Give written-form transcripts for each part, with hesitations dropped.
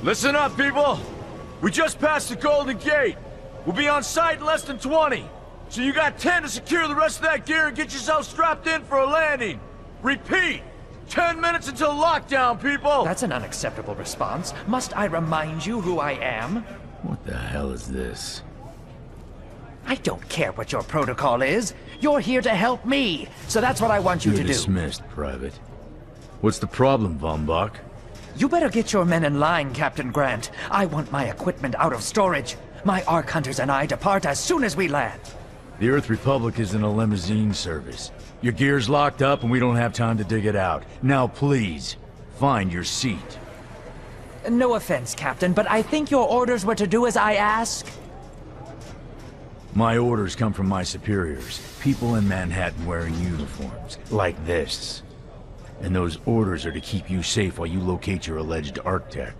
Listen up, people! We just passed the Golden Gate. We'll be on site in less than 20. So you got 10 to secure the rest of that gear and get yourself strapped in for a landing. Repeat! 10 minutes until lockdown, people! That's an unacceptable response. Must I remind you who I am? What the hell is this? I don't care what your protocol is. You're here to help me, so that's what I want you You're to do. dismissed, Private. What's the problem, Von Bach? You better get your men in line, Captain Grant. I want my equipment out of storage. My Ark Hunters and I depart as soon as we land. The Earth Republic is in a limousine service. Your gear's locked up and we don't have time to dig it out. Now please, find your seat. No offense, Captain, but I think your orders were to do as I ask. My orders come from my superiors. People in Manhattan wearing uniforms, like this. And those orders are to keep you safe while you locate your alleged Arctech.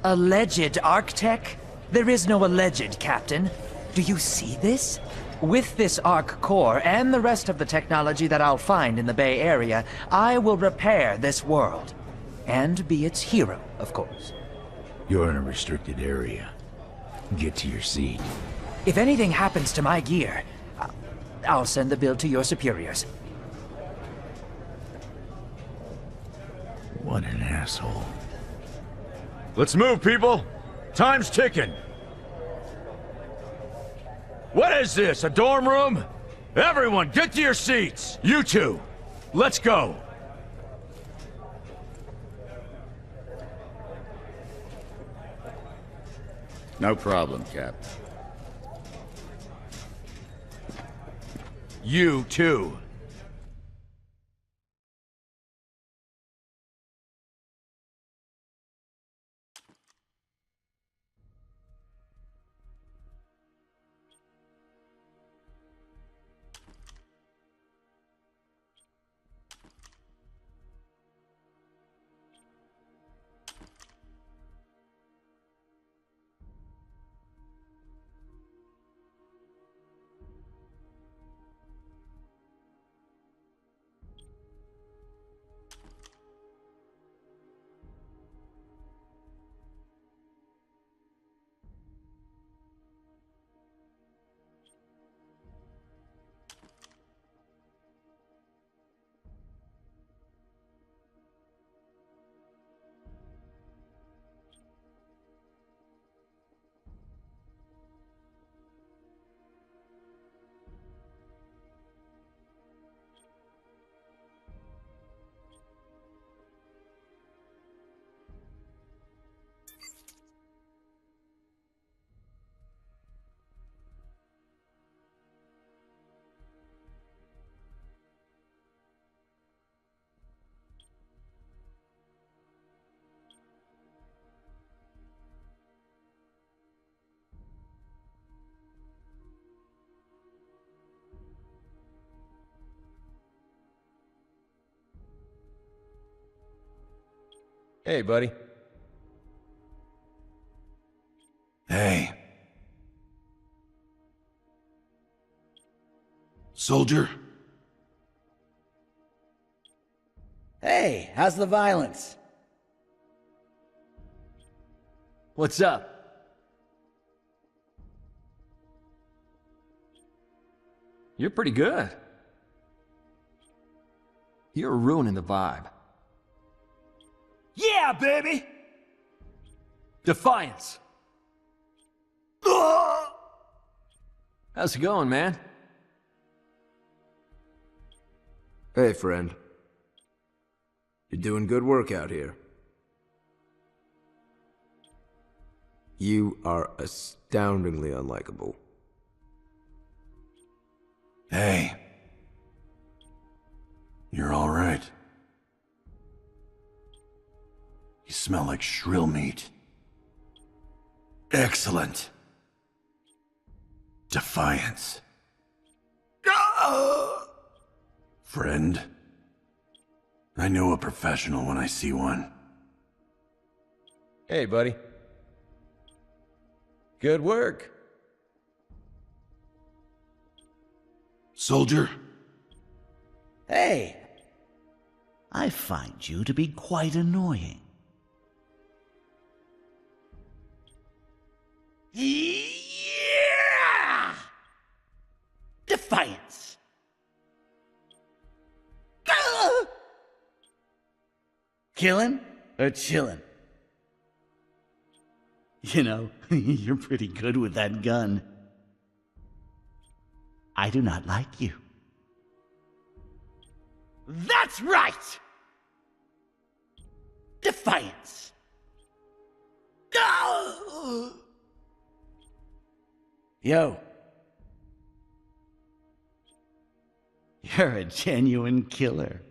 Alleged Arctech? There is no alleged, Captain. Do you see this? With this Ark core and the rest of the technology that I'll find in the Bay Area, I will repair this world. And be its hero, of course. You're in a restricted area. Get to your seat. If anything happens to my gear, I'll send the bill to your superiors. What an asshole. Let's move, people! Time's ticking! What is this, a dorm room? Everyone, get to your seats! You two, let's go! No problem, Cap. You too. Hey, buddy. Hey. Soldier? Hey, how's the violence? What's up? You're pretty good. You're ruining the vibe. Yeah, baby! Defiance! How's it going, man? Hey, friend. You're doing good work out here. You are astoundingly unlikable. Hey. You're all right. You smell like shrill meat. Excellent. Defiance. Friend, I know a professional when I see one. Hey, buddy. Good work. Soldier? Hey! I find you to be quite annoying. Killing or chilling? You know, you're pretty good with that gun. I do not like you. That's right! Defiance. Yo. You're a genuine killer.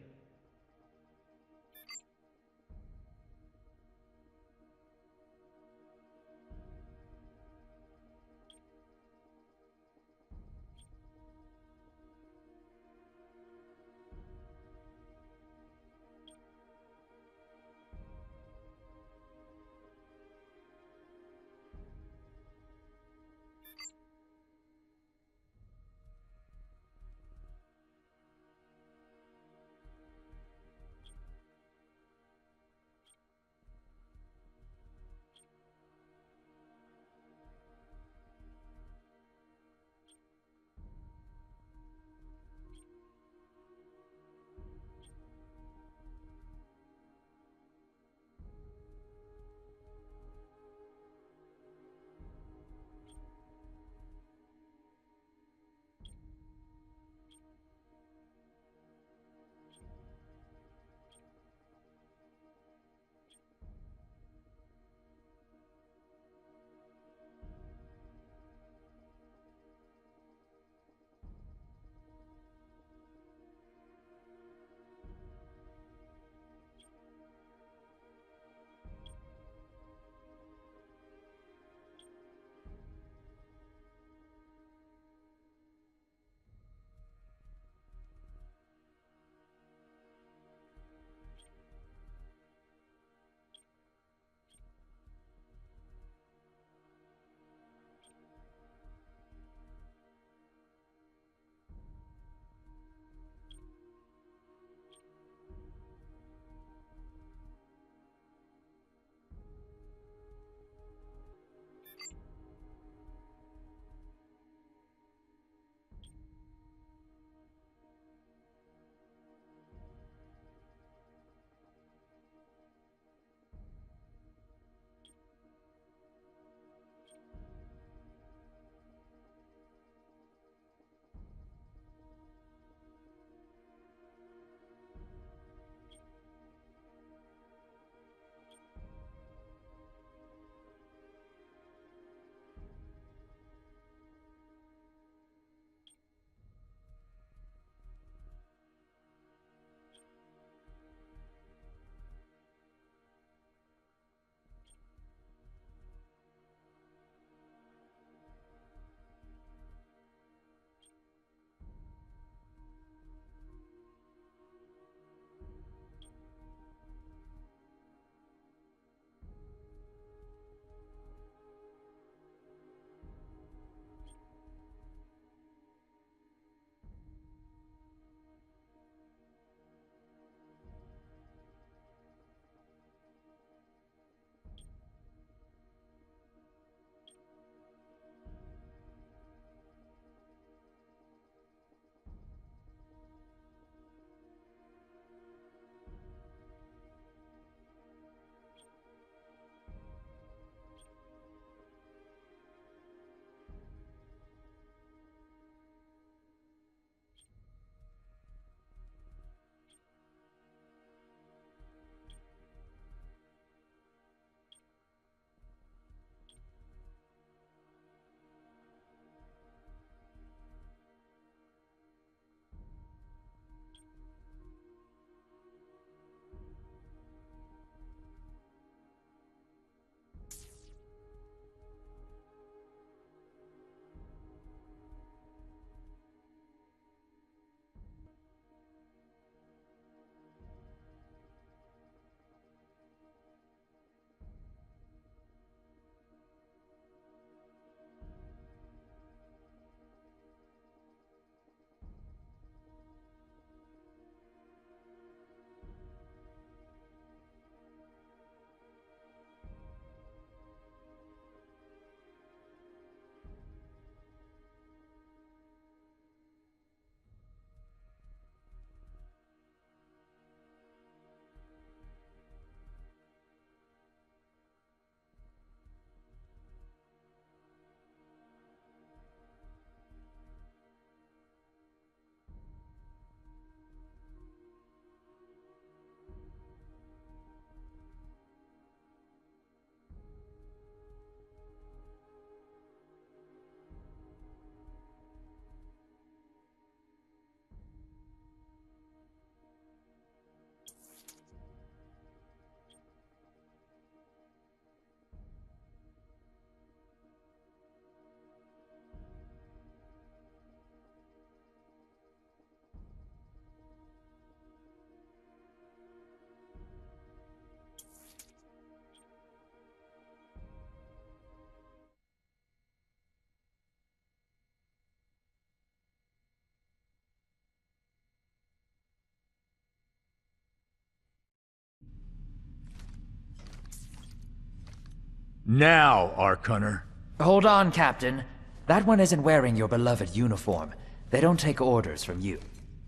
Now, Ark Hunter. Hold on, Captain. That one isn't wearing your beloved uniform. They don't take orders from you.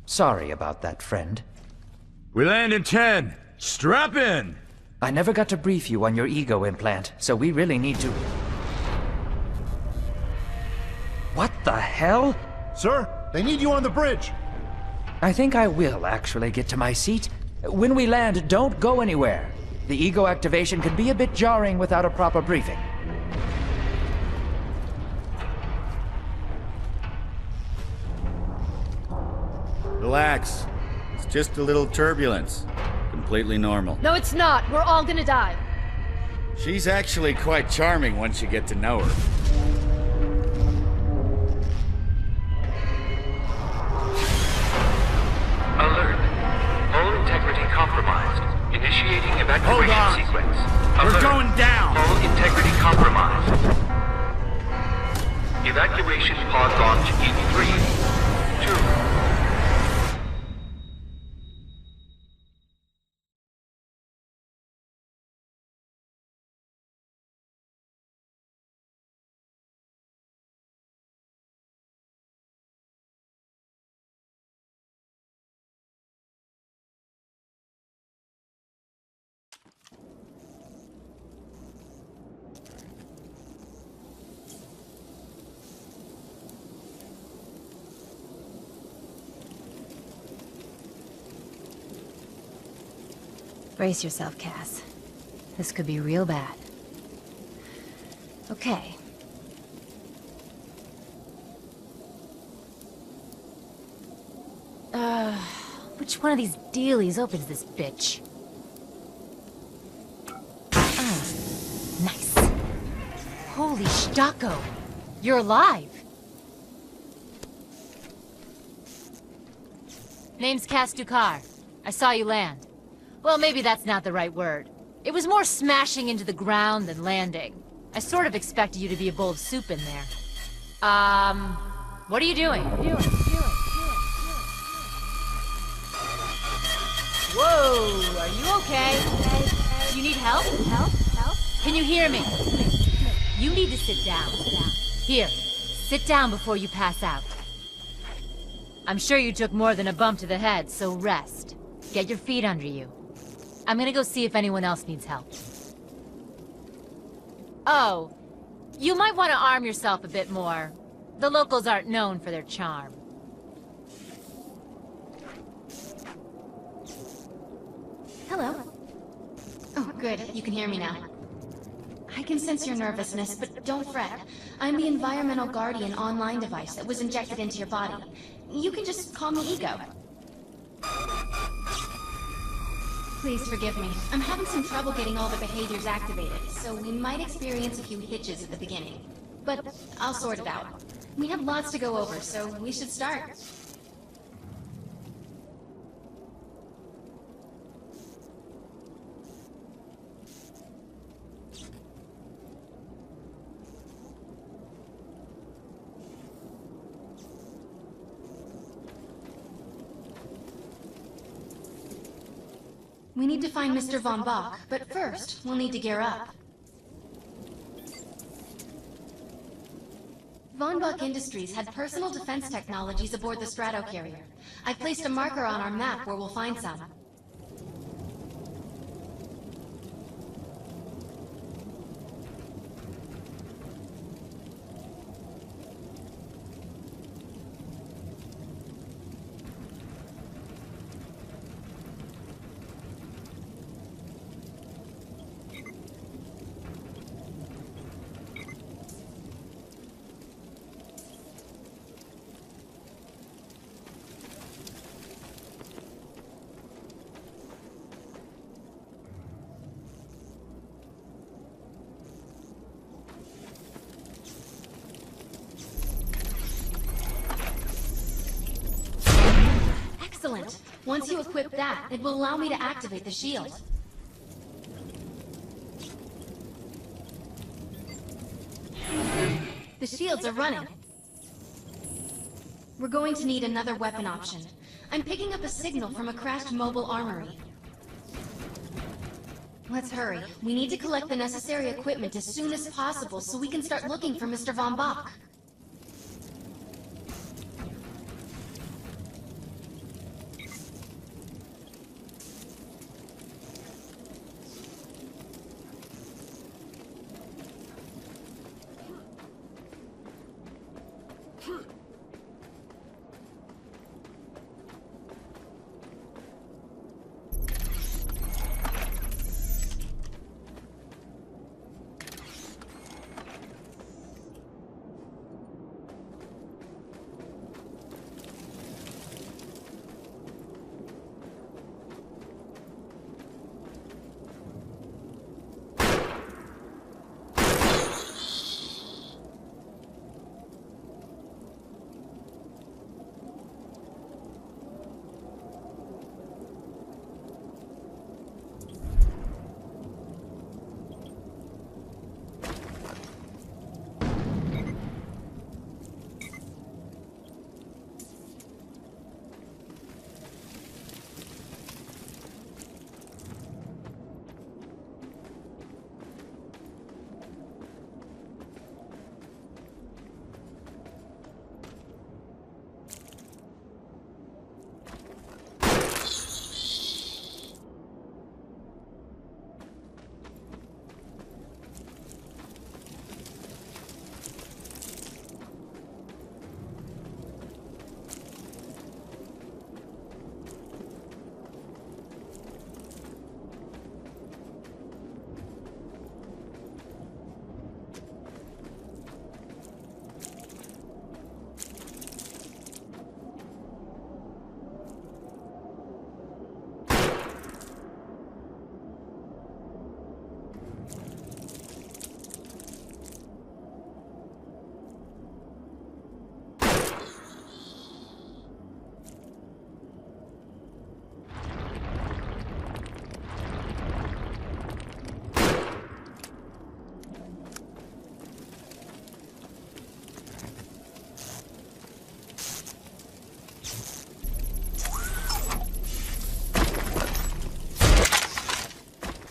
Sorry about that, friend. We land in 10. Strap in! I never got to brief you on your ego implant, so we really need to... What the hell? Sir, they need you on the bridge. I think I will actually get to my seat. When we land, don't go anywhere. The ego activation can be a bit jarring without a proper briefing. Relax. It's just a little turbulence. Completely normal. No, it's not. We're all gonna die. She's actually quite charming once you get to know her. Alert. Hull integrity compromised. Initiating evacuation Hold on. sequence. We're Alert. going down. Hull integrity compromised. Evacuation pod launch in 3, 2... Brace yourself, Cass. This could be real bad. Okay. Which one of these dealies opens this bitch? Nice. Holy Stocko! You're alive! Name's Cass Dukar. I saw you land. Well, maybe that's not the right word. It was more smashing into the ground than landing. I sort of expected you to be a bowl of soup in there. What are you doing? Whoa, are you okay? You need help? Help? Can you hear me? You need to sit down. Here, sit down before you pass out. I'm sure you took more than a bump to the head, so rest. Get your feet under you. I'm gonna go see if anyone else needs help. Oh, you might want to arm yourself a bit more. The locals aren't known for their charm. Hello. Oh, good. You can hear me now. I can sense your nervousness, but don't fret. I'm the environmental guardian online device that was injected into your body. You can just call me Ego. Please forgive me. I'm having some trouble getting all the behaviors activated, so we might experience a few hitches at the beginning. But I'll sort it out. We have lots to go over, so we should start. We need to find Mr. Von Bach, but first, we'll need to gear up. Von Bach Industries had personal defense technologies aboard the Stratocarrier. I've placed a marker on our map where we'll find some. Excellent. Once you equip that, it will allow me to activate the shield. The shields are running. We're going to need another weapon option. I'm picking up a signal from a crashed mobile armory. Let's hurry. We need to collect the necessary equipment as soon as possible so we can start looking for Mr. Von Bach.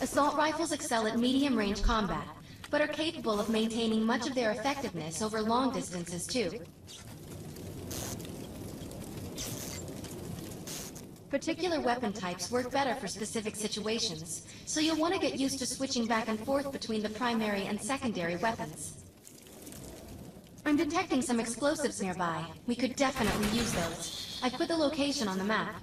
Assault rifles excel at medium-range combat, but are capable of maintaining much of their effectiveness over long distances, too. Particular weapon types work better for specific situations, so you'll want to get used to switching back and forth between the primary and secondary weapons. I'm detecting some explosives nearby. We could definitely use those. I've put the location on the map.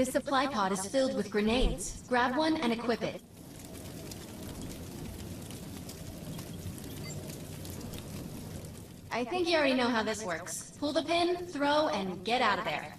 This supply pod is filled with grenades. Grab one and equip it. I think you already know how this works. Pull the pin, throw, and get out of there.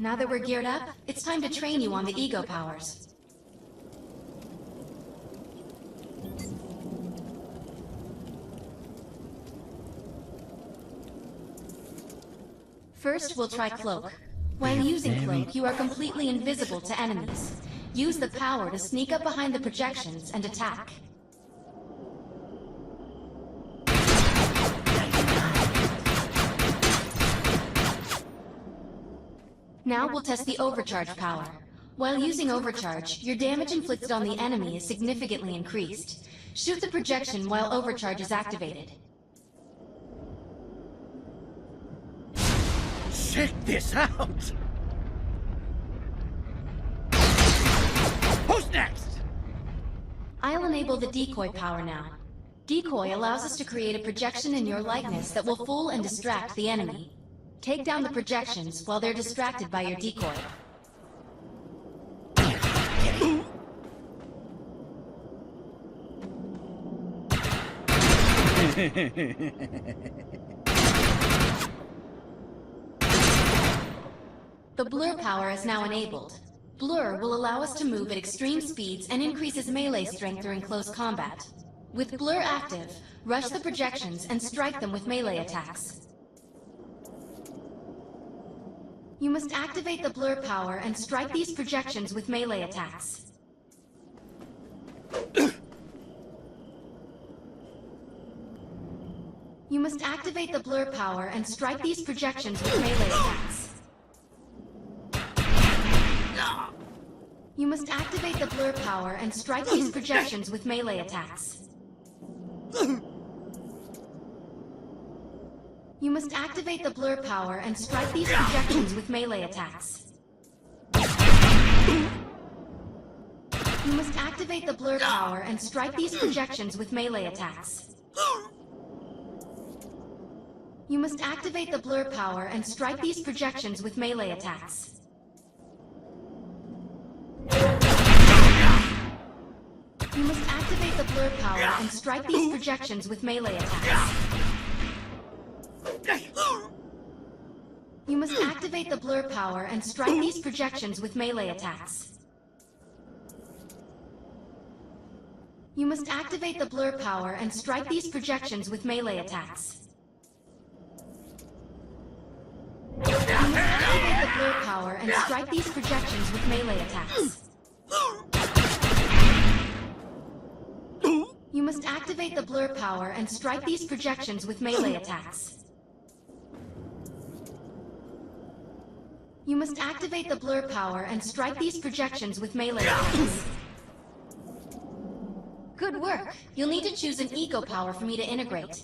Now that we're geared up, it's time to train you on the ego powers. First, we'll try Cloak. When using Cloak, you are completely invisible to enemies. Use the power to sneak up behind the projections and attack. Now we'll test the overcharge power. While using overcharge, your damage inflicted on the enemy is significantly increased. Shoot the projection while overcharge is activated. Check this out! Who's next? I'll enable the decoy power now. Decoy allows us to create a projection in your likeness that will fool and distract the enemy. Take down the projections while they're distracted by your decoy. The blur power is now enabled. Blur will allow us to move at extreme speeds and increases melee strength during close combat. With blur active, rush the projections and strike them with melee attacks. You must activate the blur power and strike these projections with melee attacks. You must activate the blur power and strike these projections with melee attacks. You must activate the blur power and strike these projections with melee attacks. You must activate the blur power and strike these projections with melee attacks. You must activate the blur power and strike these projections with melee attacks. You must activate the blur power and strike these projections with melee attacks. You must activate the blur power and strike these projections with melee attacks. You must activate the blur power and strike these projections with melee attacks. You must activate the blur power and strike these projections with melee attacks. You must activate the blur power and strike these projections with melee attacks. You must activate the blur power and strike these projections with melee attacks. You must activate the blur power and strike these projections with melee attacks. Good work. You'll need to choose an eco power for me to integrate.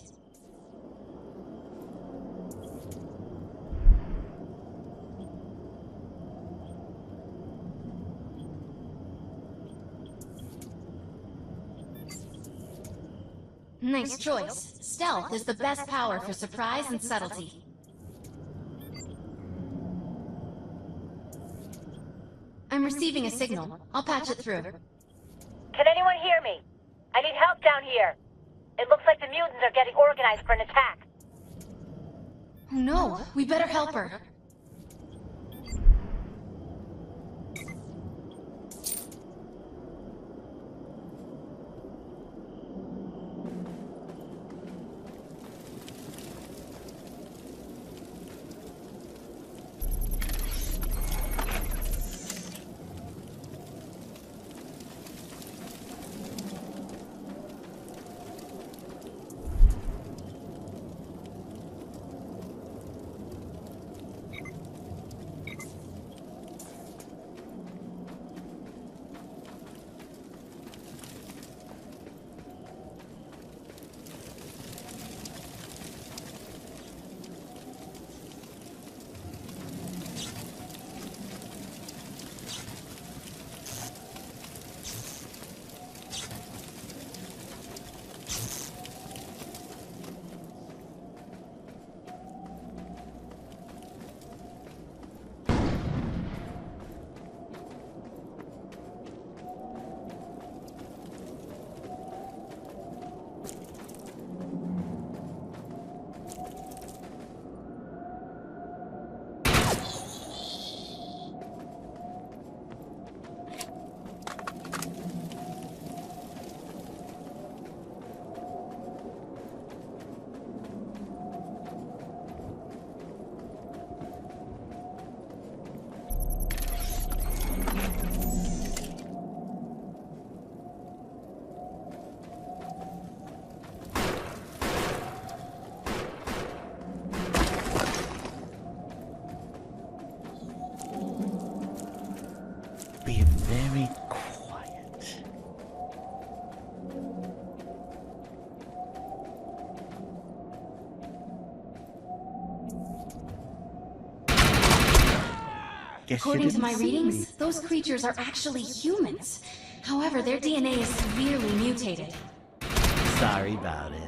Nice choice. Stealth is the best power for surprise and subtlety. I'm receiving a signal. I'll patch it through. Can anyone hear me? I need help down here. It looks like the mutants are getting organized for an attack. Oh no, we better help her. According to my readings, those creatures are actually humans. However, their DNA is severely mutated. Sorry about it.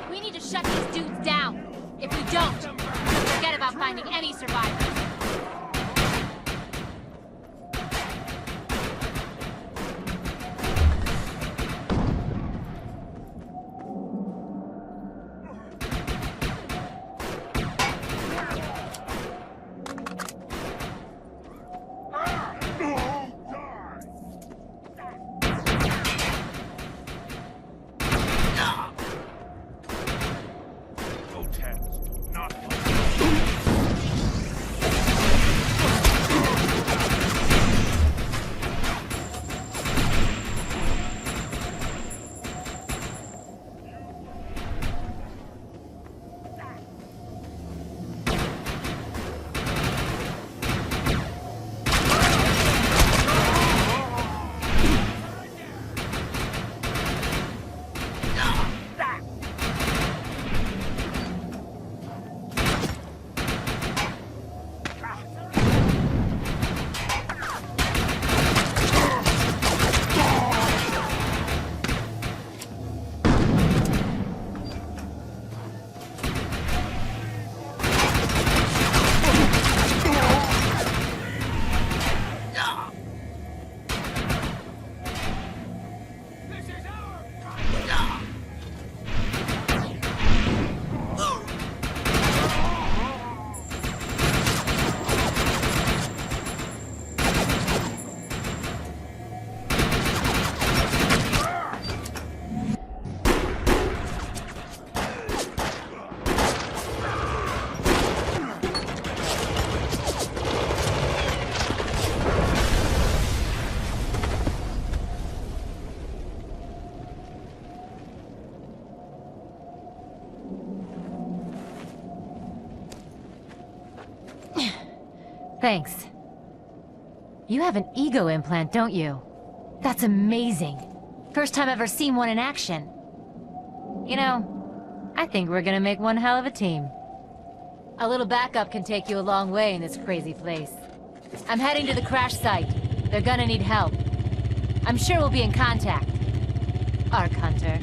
We need to shut these dudes down. If we don't, forget about finding any survivors. Thanks. You have an ego implant, don't you? That's amazing. First time I've ever seen one in action. You know, I think we're gonna make one hell of a team. A little backup can take you a long way in this crazy place. I'm heading to the crash site. They're gonna need help. I'm sure we'll be in contact. Arc Hunter.